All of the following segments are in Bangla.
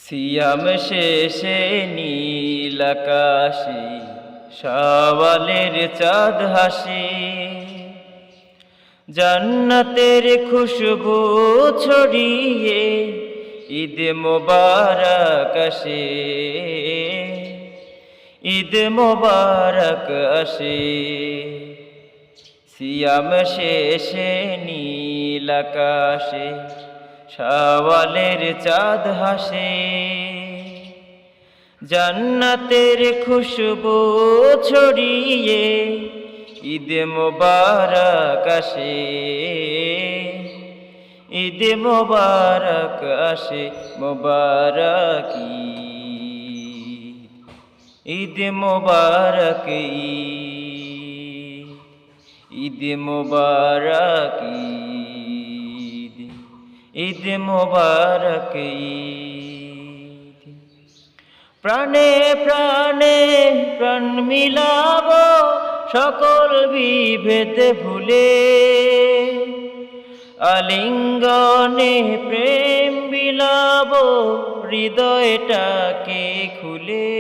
সিয়াম শেষে নীল আকাশে শাওয়ালের চাঁদ হাসে, জান্নাতের খুশবু ছড়িয়ে ঈদ মোবারক আসে, ঈদ মোবারক আসে। সিয়াম শেষে নীল আকাশে শাওয়ালের চাঁদ হাসে, জান্নাতের খুশবু ছড়িয়ে ঈদ মোবারক আসে, ঈদ মোবারক আসে। মোবারক ঈদ মোবারক ঈদ মোবারক ঈদ মোবারক ঈদ। প্রাণে প্রাণে প্রাণ মিলাবো সকল বিভেদ ভুলে, আলিঙ্গনে প্রেম বিলাবো হৃদয়টাকে খুলে।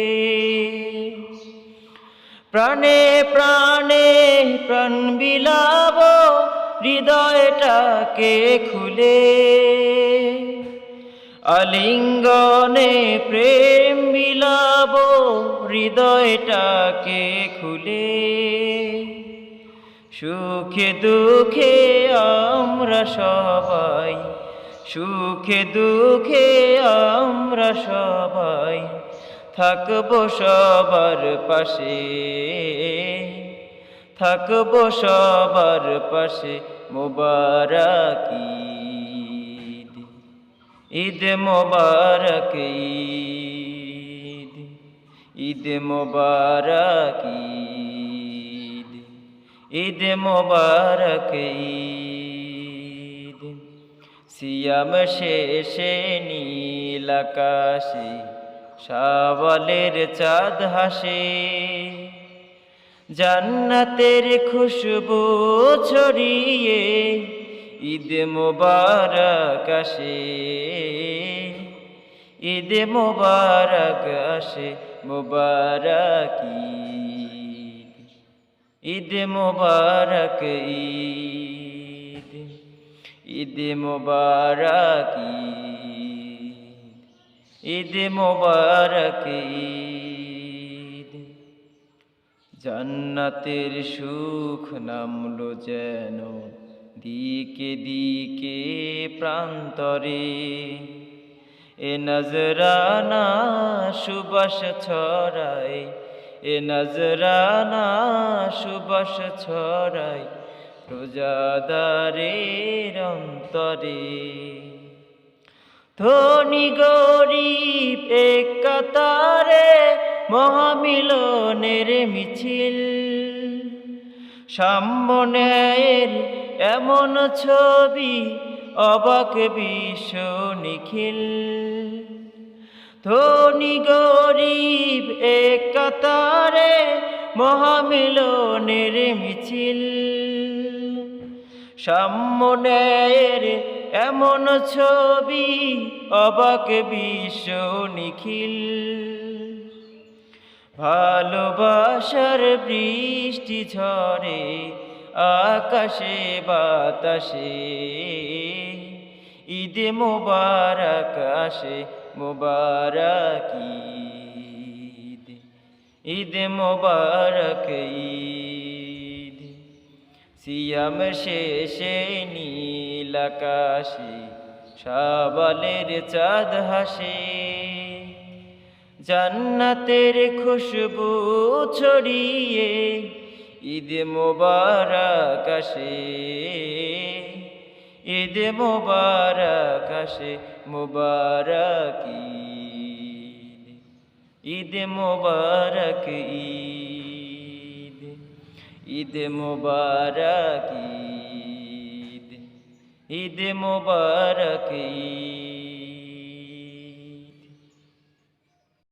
প্রাণে প্রাণে প্রাণ বিলাবো হৃদয়টাকে খুলে, আলিঙ্গনে প্রেম বিলাবো হৃদয়টাকে খুলে। সুখে দুঃখে আমরা সবাই, সুখে দুঃখে আমরা সবাই থাকবো সবার পাশে, থাকবো সবার পাশে। মোবারক ঈদ, ঈদ মোবারক ঈদ, ঈদ মোবারক ঈদ, ঈদ মোবারক ঈদ। সিয়াম শেষে নীল আকাশে শাওয়ালের চাঁদ হাসে, জান্নাতের খুশবু ছড়িয়ে ঈদ মোবারক আসে, ঈদ মোবারক আসে। মোবারক ঈদ, ঈদ মোবারক ঈদ, ঈদ মোবারক ঈদ, ঈদ মোবারক ঈদ। জান্নাতের সুখ নামলো যেন দিকে দিকে প্রান্তরে, এ নজরানা সুবাস ছড়ায়, এ নজরানা সুবাস ছড়ায় রোজাদারের অন্তরে। ধনী গরিব এক কাতারে মহামিলনের মিছিল, সাম্য ন্যায়ের এমন ছবি অবাক বিশ্ব নিখিল। ধনী গরিব এক কাতারে মহামিলনের মিছিল, সাম্য ন্যায়ের এমন ছবি অবাক বিশ্ব নিখিল। ভালোবাসার বৃষ্টি ঝরে আকাশে বাতাসে, ঈদ মোবারক আসে। মোবারক ঈদ, ঈদ মোবারক ঈদ। সিয়াম শেষে নীল আকাশে শাওয়ালের চাঁদ হাসে, জান্নাতের খুশবু ছড়িয়ে ঈদ মোবারক আসে, ঈদ মোবারক আসে। মোবারক ঈদ, ঈদ মোবারক ঈদ, ঈদ মোবারক ঈদ, ঈদ মোবারক ঈদ।